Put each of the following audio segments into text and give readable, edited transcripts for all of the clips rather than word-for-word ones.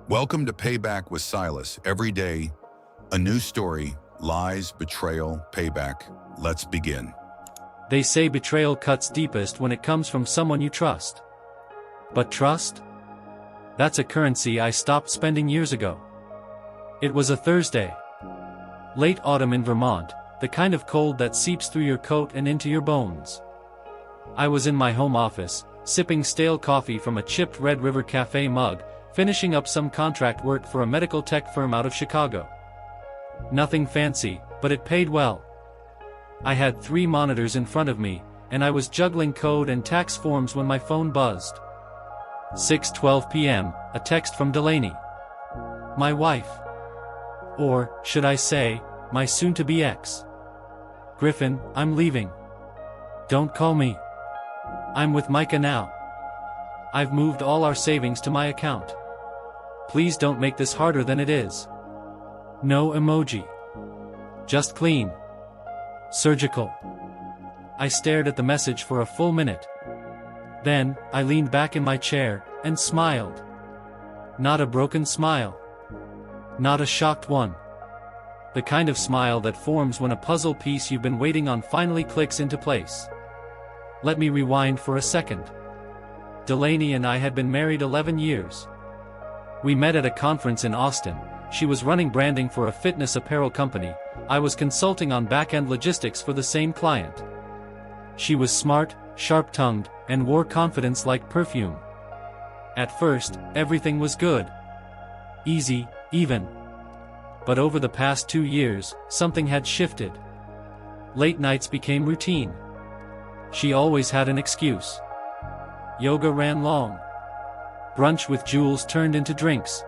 Welcome to Payback with Silas. Every day, a new story, lies, betrayal, payback. Let's begin. They say betrayal cuts deepest when it comes from someone you trust. But trust? That's a currency I stopped spending years ago. It was a Thursday. Late autumn in Vermont, the kind of cold that seeps through your coat and into your bones. I was in my home office, sipping stale coffee from a chipped Red River Cafe mug, finishing up some contract work for a medical tech firm out of Chicago. Nothing fancy, but it paid well. I had 3 monitors in front of me, and I was juggling code and tax forms when my phone buzzed. 6:12 p.m., a text from Delaney. My wife. Or, should I say, my soon-to-be ex. Griffin, I'm leaving. Don't call me. I'm with Micah now. I've moved all our savings to my account. Please don't make this harder than it is. No emoji. Just clean. Surgical. I stared at the message for a full minute. Then, I leaned back in my chair, and smiled. Not a broken smile. Not a shocked one. The kind of smile that forms when a puzzle piece you've been waiting on finally clicks into place. Let me rewind for a second. Delaney and I had been married 11 years. We met at a conference in Austin. She was running branding for a fitness apparel company. I was consulting on back-end logistics for the same client. She was smart, sharp-tongued, and wore confidence like perfume. At first, everything was good. Easy, even. But over the past 2 years, something had shifted. Late nights became routine. She always had an excuse. Yoga ran long. Brunch with Jules turned into drinks.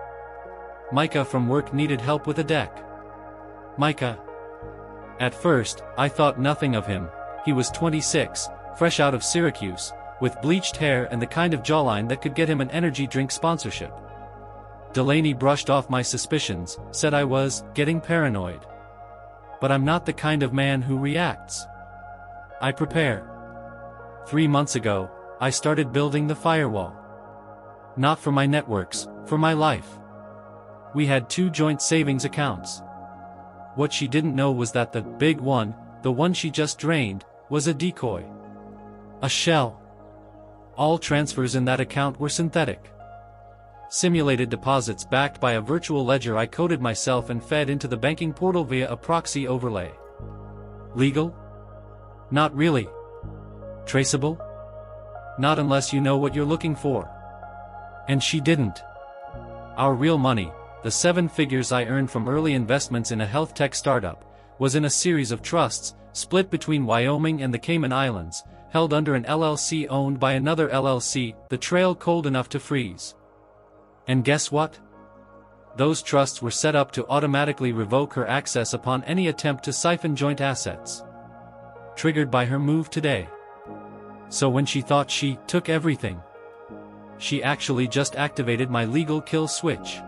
Micah from work needed help with a deck. Micah. At first, I thought nothing of him. He was 26, fresh out of Syracuse, with bleached hair and the kind of jawline that could get him an energy drink sponsorship. Delaney brushed off my suspicions, said I was getting paranoid. But I'm not the kind of man who reacts. I prepare. 3 months ago, I started building the firewall. Not for my networks, for my life. We had 2 joint savings accounts. What she didn't know was that the big one, the one she just drained, was a decoy. A shell. All transfers in that account were synthetic. Simulated deposits backed by a virtual ledger I coded myself and fed into the banking portal via a proxy overlay. Legal? Not really. Traceable? Not unless you know what you're looking for. And she didn't. Our real money, the 7 figures I earned from early investments in a health tech startup, was in a series of trusts, split between Wyoming and the Cayman Islands, held under an LLC owned by another LLC, the trail cold enough to freeze. And guess what? Those trusts were set up to automatically revoke her access upon any attempt to siphon joint assets. Triggered by her move today. So when she thought she took everything, she actually just activated my legal kill switch.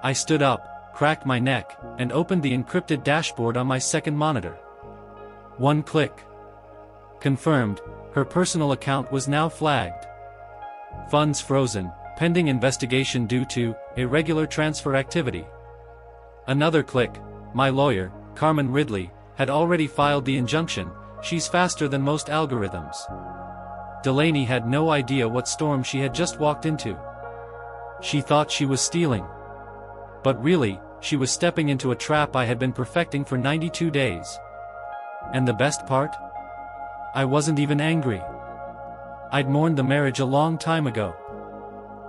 I stood up, cracked my neck, and opened the encrypted dashboard on my second monitor. 1 click. Confirmed, her personal account was now flagged. Funds frozen, pending investigation due to irregular transfer activity. Another click, my lawyer, Carmen Ridley, had already filed the injunction. She's faster than most algorithms. Delaney had no idea what storm she had just walked into. She thought she was stealing. But really, she was stepping into a trap I had been perfecting for 92 days. And the best part? I wasn't even angry. I'd mourned the marriage a long time ago.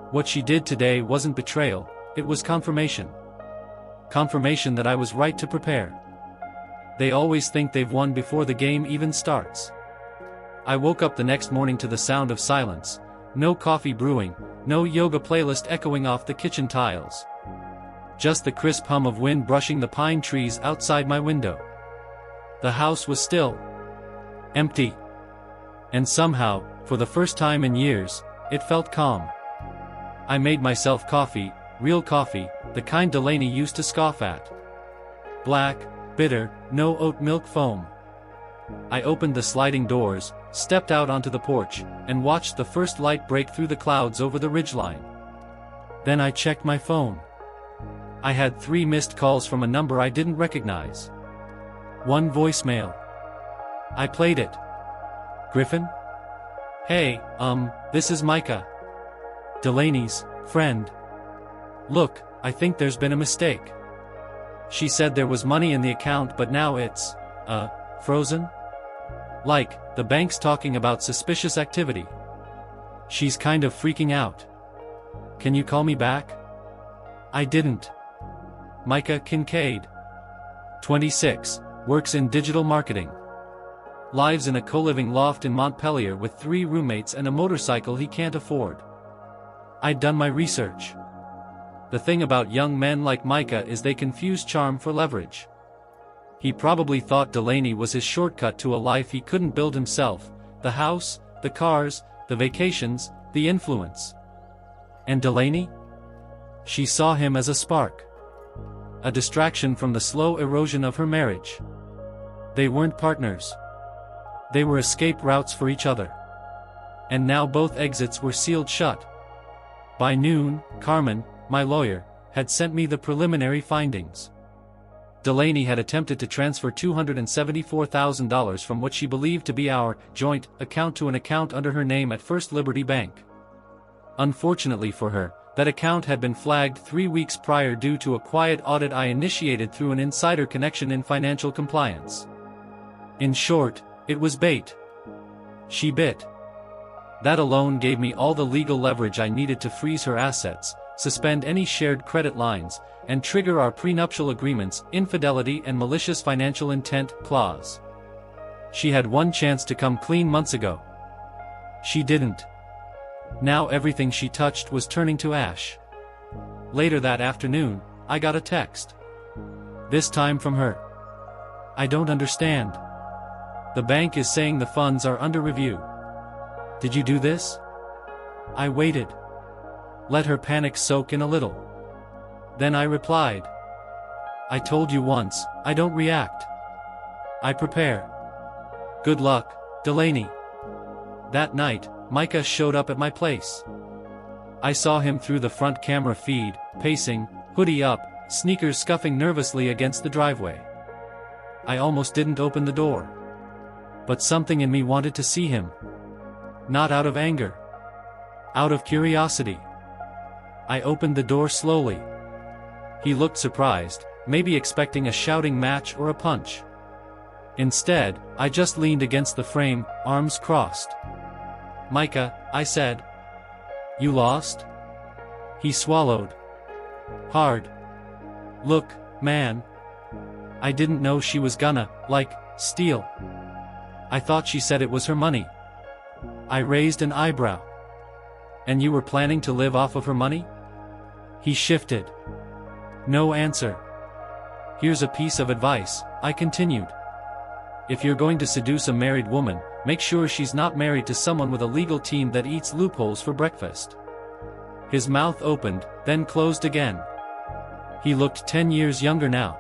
What she did today wasn't betrayal, it was confirmation. Confirmation that I was right to prepare. They always think they've won before the game even starts. I woke up the next morning to the sound of silence. No coffee brewing, no yoga playlist echoing off the kitchen tiles. Just the crisp hum of wind brushing the pine trees outside my window. The house was still. Empty. And somehow, for the first time in years, it felt calm. I made myself coffee, real coffee, the kind Delaney used to scoff at. Black, bitter, no oat milk foam. I opened the sliding doors, stepped out onto the porch, and watched the first light break through the clouds over the ridgeline. Then I checked my phone. I had 3 missed calls from a number I didn't recognize. 1 voicemail. I played it. Griffin? Hey, this is Micah. Delaney's friend. Look, I think there's been a mistake. She said there was money in the account but now it's, frozen? Like, the bank's talking about suspicious activity. She's kind of freaking out. Can you call me back? I didn't. Micah Kincaid. 26, works in digital marketing. Lives in a co-living loft in Montpelier with 3 roommates and a motorcycle he can't afford. I'd done my research. The thing about young men like Micah is they confuse charm for leverage. He probably thought Delaney was his shortcut to a life he couldn't build himself, the house, the cars, the vacations, the influence. And Delaney? She saw him as a spark. A distraction from the slow erosion of her marriage. They weren't partners. They were escape routes for each other. And now both exits were sealed shut. By noon, Carmen, my lawyer, had sent me the preliminary findings. Delaney had attempted to transfer $274,000 from what she believed to be our joint account to an account under her name at First Liberty Bank. Unfortunately for her, that account had been flagged 3 weeks prior due to a quiet audit I initiated through an insider connection in financial compliance. In short, it was bait. She bit. That alone gave me all the legal leverage I needed to freeze her assets, suspend any shared credit lines, and trigger our prenuptial agreement's infidelity and malicious financial intent clause. She had one chance to come clean months ago. She didn't. Now everything she touched was turning to ash. Later that afternoon, I got a text. This time from her. I don't understand. The bank is saying the funds are under review. Did you do this? I waited. Let her panic soak in a little. Then I replied. I told you once, I don't react. I prepare. Good luck, Delaney. That night, Micah showed up at my place. I saw him through the front camera feed, pacing, hoodie up, sneakers scuffing nervously against the driveway. I almost didn't open the door. But something in me wanted to see him. Not out of anger. Out of curiosity. I opened the door slowly. He looked surprised, maybe expecting a shouting match or a punch. Instead, I just leaned against the frame, arms crossed. Micah, I said. You lost? He swallowed. Hard. Look, man. I didn't know she was gonna, steal. I thought she said it was her money. I raised an eyebrow. And you were planning to live off of her money? He shifted. No answer. Here's a piece of advice, I continued. If you're going to seduce a married woman, make sure she's not married to someone with a legal team that eats loopholes for breakfast. His mouth opened, then closed again. He looked 10 years younger now.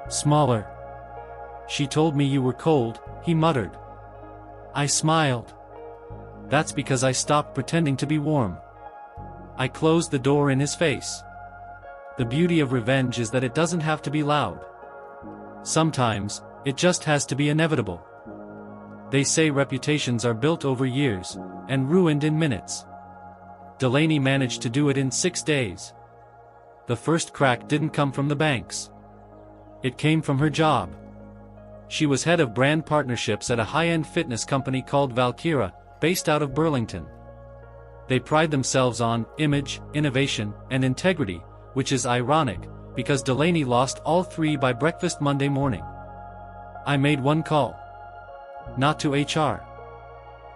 Smaller. She told me you were cold, he muttered. I smiled. That's because I stopped pretending to be warm. I closed the door in his face. The beauty of revenge is that it doesn't have to be loud. Sometimes, it just has to be inevitable. They say reputations are built over years, and ruined in minutes. Delaney managed to do it in 6 days. The first crack didn't come from the banks. It came from her job. She was head of brand partnerships at a high-end fitness company called Valkyra, based out of Burlington. They pride themselves on image, innovation, and integrity, which is ironic, because Delaney lost all 3 by breakfast Monday morning. I made one call. Not to HR.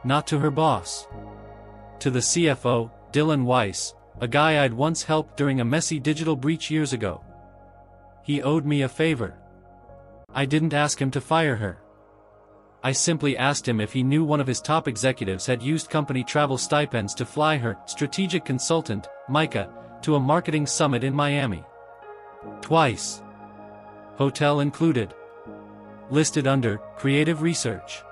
Not to her boss. To the CFO, Dylan Weiss, a guy I'd once helped during a messy digital breach years ago. He owed me a favor. I didn't ask him to fire her. I simply asked him if he knew one of his top executives had used company travel stipends to fly her strategic consultant, Micah, to a marketing summit in Miami. Twice. Hotel included. Listed under creative research.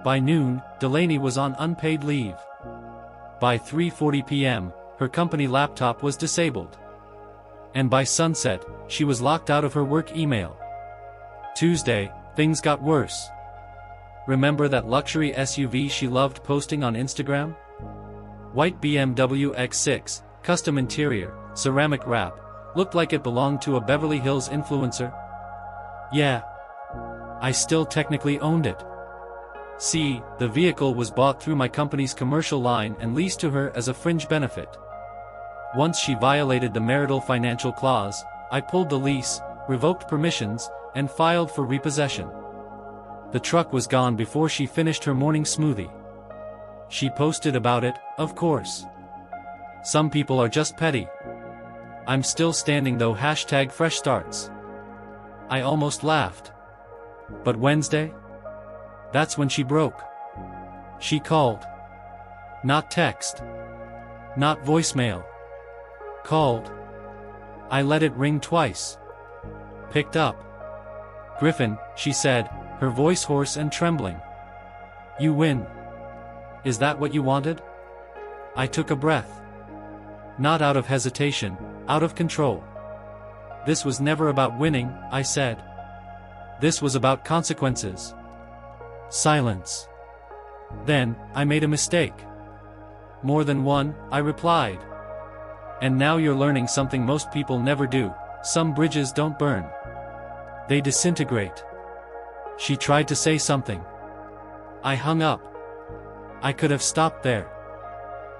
By noon, Delaney was on unpaid leave. By 3:40 p.m., her company laptop was disabled. And by sunset, she was locked out of her work email. Tuesday, things got worse. Remember that luxury SUV she loved posting on Instagram? White BMW X6, custom interior, ceramic wrap, looked like it belonged to a Beverly Hills influencer? Yeah. I still technically owned it. See, the vehicle was bought through my company's commercial line and leased to her as a fringe benefit. Once she violated the marital financial clause, I pulled the lease, revoked permissions, and filed for repossession. The truck was gone before she finished her morning smoothie. She posted about it, of course. Some people are just petty. I'm still standing though. #fresh starts. I almost laughed. But Wednesday? That's when she broke. She called. Not text. Not voicemail. Called. I let it ring twice. Picked up. "Griffin," she said, her voice hoarse and trembling. "You win. Is that what you wanted?" I took a breath. Not out of hesitation, out of control. This was never about winning, I said. This was about consequences. Silence. Then, I made a mistake. "More than one," I replied. "And now you're learning something most people never do. Some bridges don't burn. They disintegrate." She tried to say something. I hung up. I could have stopped there.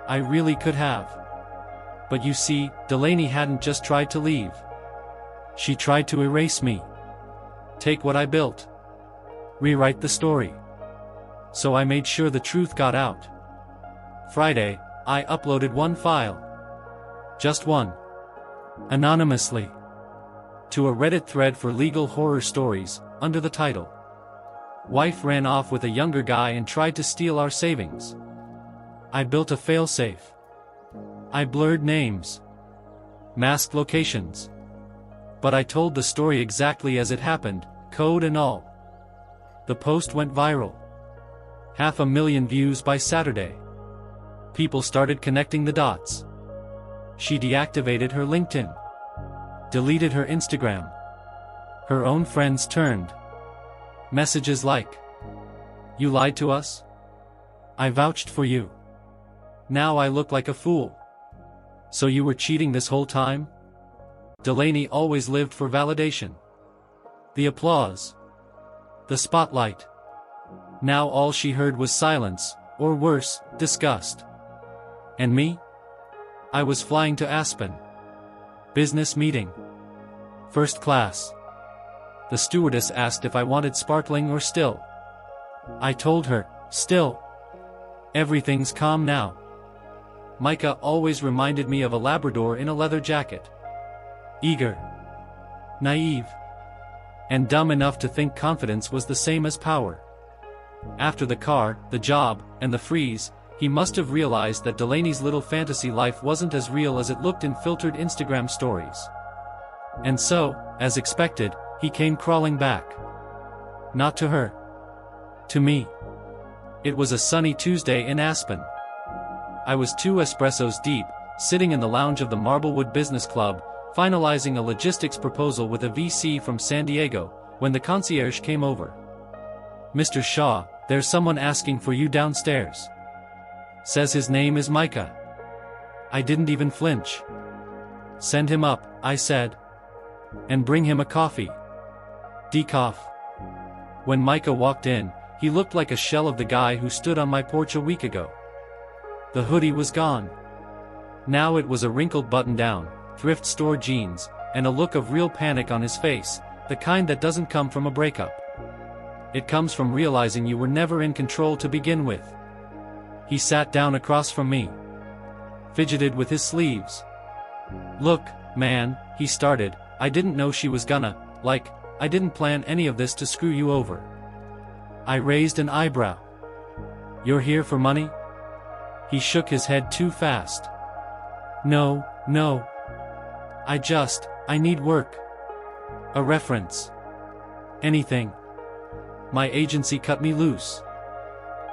I really could have. But you see, Delaney hadn't just tried to leave. She tried to erase me. Take what I built. Rewrite the story. So I made sure the truth got out. Friday, I uploaded one file. Just one. Anonymously. To a Reddit thread for legal horror stories, under the title, "Wife ran off with a younger guy and tried to steal our savings." I built a failsafe. I blurred names. Masked locations. But I told the story exactly as it happened, code and all. The post went viral. 500,000 views by Saturday. People started connecting the dots. She deactivated her LinkedIn. Deleted her Instagram. Her own friends turned. Messages like, "You lied to us? I vouched for you. Now I look like a fool. So you were cheating this whole time?" Delaney always lived for validation. The applause. The spotlight. Now all she heard was silence, or worse, disgust. And me? I was flying to Aspen. Business meeting. First class. The stewardess asked if I wanted sparkling or still. I told her, still. Everything's calm now. Micah always reminded me of a Labrador in a leather jacket. Eager. Naive. And dumb enough to think confidence was the same as power. After the car, the job, and the freeze, he must have realized that Delaney's little fantasy life wasn't as real as it looked in filtered Instagram stories. And so, as expected, he came crawling back. Not to her. To me. It was a sunny Tuesday in Aspen. I was 2 espressos deep, sitting in the lounge of the Marblewood Business Club, finalizing a logistics proposal with a VC from San Diego, when the concierge came over. "Mr. Shaw, there's someone asking for you downstairs. Says his name is Micah." I didn't even flinch. "Send him up," I said. "And bring him a coffee. Decaf." When Micah walked in, he looked like a shell of the guy who stood on my porch a week ago. The hoodie was gone. Now it was a wrinkled button-down, thrift store jeans, and a look of real panic on his face, the kind that doesn't come from a breakup. It comes from realizing you were never in control to begin with. He sat down across from me. Fidgeted with his sleeves. "Look, man," he started, "I didn't know she was gonna, I didn't plan any of this to screw you over." I raised an eyebrow. "You're here for money?" He shook his head too fast. No. I need work. A reference. Anything. My agency cut me loose.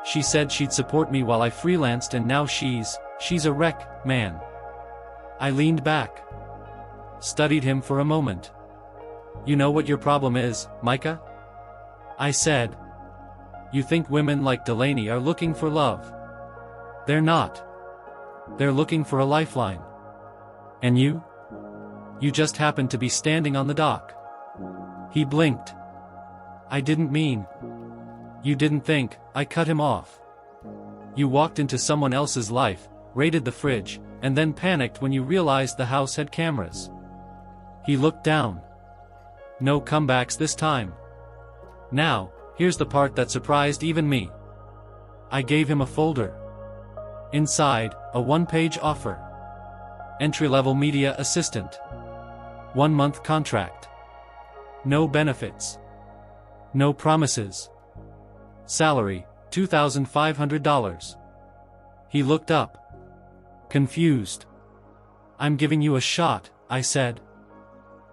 She said she'd support me while I freelanced and now she's a wreck, man. I leaned back, studied him for a moment. You know what your problem is, Micah? I said. You think women like Delaney are looking for love. They're not. They're looking for a lifeline. And you? You just happened to be standing on the dock. He blinked. I didn't mean. You didn't think. I cut him off. You walked into someone else's life, raided the fridge, and then panicked when you realized the house had cameras. He looked down. No comebacks this time. Now, here's the part that surprised even me. I gave him a folder. Inside, a one-page offer. Entry-level media assistant. 1-month contract. No benefits. No promises. Salary, $2,500. He looked up. Confused. I'm giving you a shot, I said.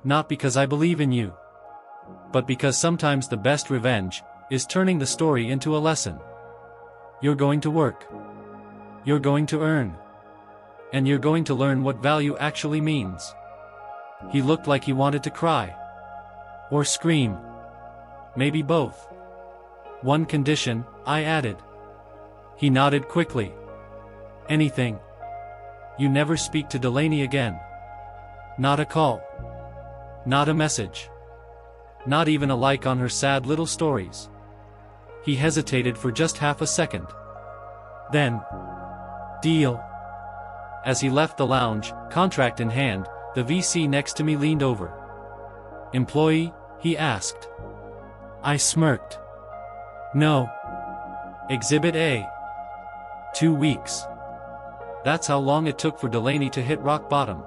Not because I believe in you. But because sometimes the best revenge is turning the story into a lesson. You're going to work. You're going to earn. And you're going to learn what value actually means. He looked like he wanted to cry. Or scream. Maybe both. One condition, I added. He nodded quickly. Anything. You never speak to Delaney again. Not a call. Not a message. Not even a like on her sad little stories. He hesitated for just half a second. Then, deal. As he left the lounge, contract in hand, the VC next to me leaned over. Employee? He asked. I smirked. No. Exhibit A. 2 weeks. That's how long it took for Delaney to hit rock bottom.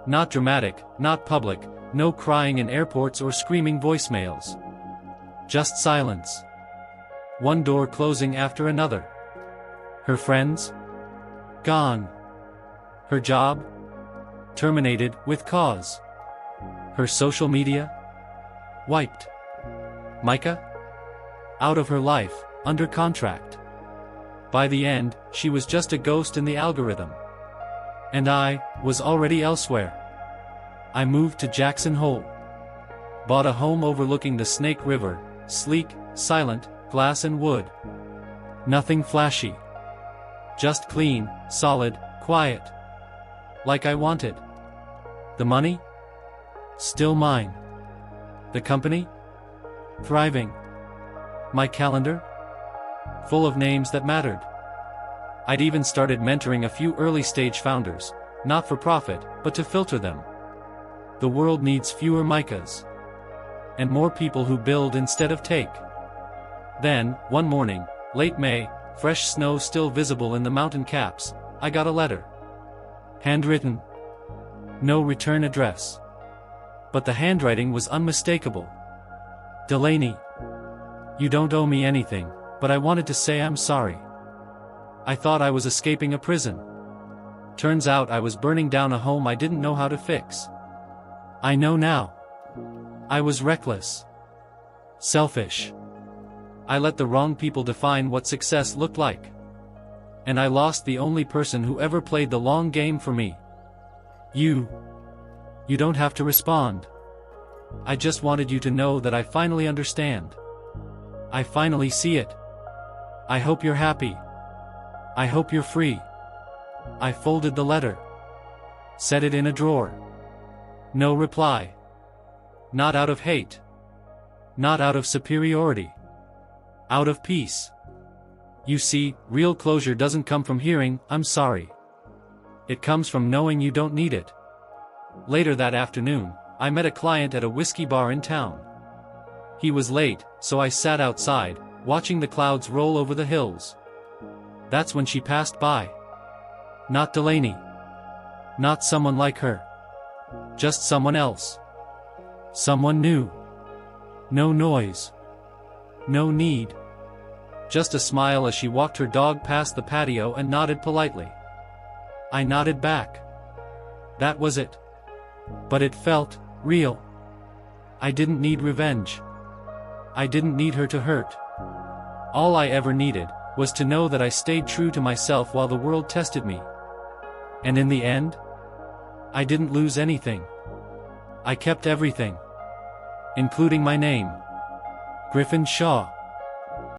Not dramatic, not public, no crying in airports or screaming voicemails. Just silence. One door closing after another. Her friends? Gone. Her job? Terminated, with cause. Her social media? Wiped. Micah? Out of her life, under contract. By the end, she was just a ghost in the algorithm. And I was already elsewhere. I moved to Jackson Hole. Bought a home overlooking the Snake River, sleek, silent, glass and wood. Nothing flashy. Just clean, solid, quiet. Like I wanted. The money? Still mine. The company? Thriving. My calendar? Full of names that mattered. I'd even started mentoring a few early-stage founders, not for profit, but to filter them. The world needs fewer Micahs. And more people who build instead of take. Then, one morning, late May, fresh snow still visible in the mountain caps, I got a letter. Handwritten. No return address. But the handwriting was unmistakable. Delaney. You don't owe me anything, but I wanted to say I'm sorry. I thought I was escaping a prison. Turns out I was burning down a home I didn't know how to fix. I know now. I was reckless. Selfish. I let the wrong people define what success looked like. And I lost the only person who ever played the long game for me. You. You don't have to respond. I just wanted you to know that I finally understand. I finally see it. I hope you're happy. I hope you're free. I folded the letter. Set it in a drawer. No reply. Not out of hate. Not out of superiority. Out of peace. You see, real closure doesn't come from hearing, "I'm sorry." It comes from knowing you don't need it. Later that afternoon, I met a client at a whiskey bar in town. He was late, so I sat outside, watching the clouds roll over the hills. That's when she passed by. Not Delaney. Not someone like her. Just someone else. Someone new. No noise. No need. Just a smile as she walked her dog past the patio and nodded politely. I nodded back. That was it. But it felt real. I didn't need revenge. I didn't need her to hurt. All I ever needed was to know that I stayed true to myself while the world tested me. And in the end, I didn't lose anything. I kept everything. Including my name. Griffin Shaw.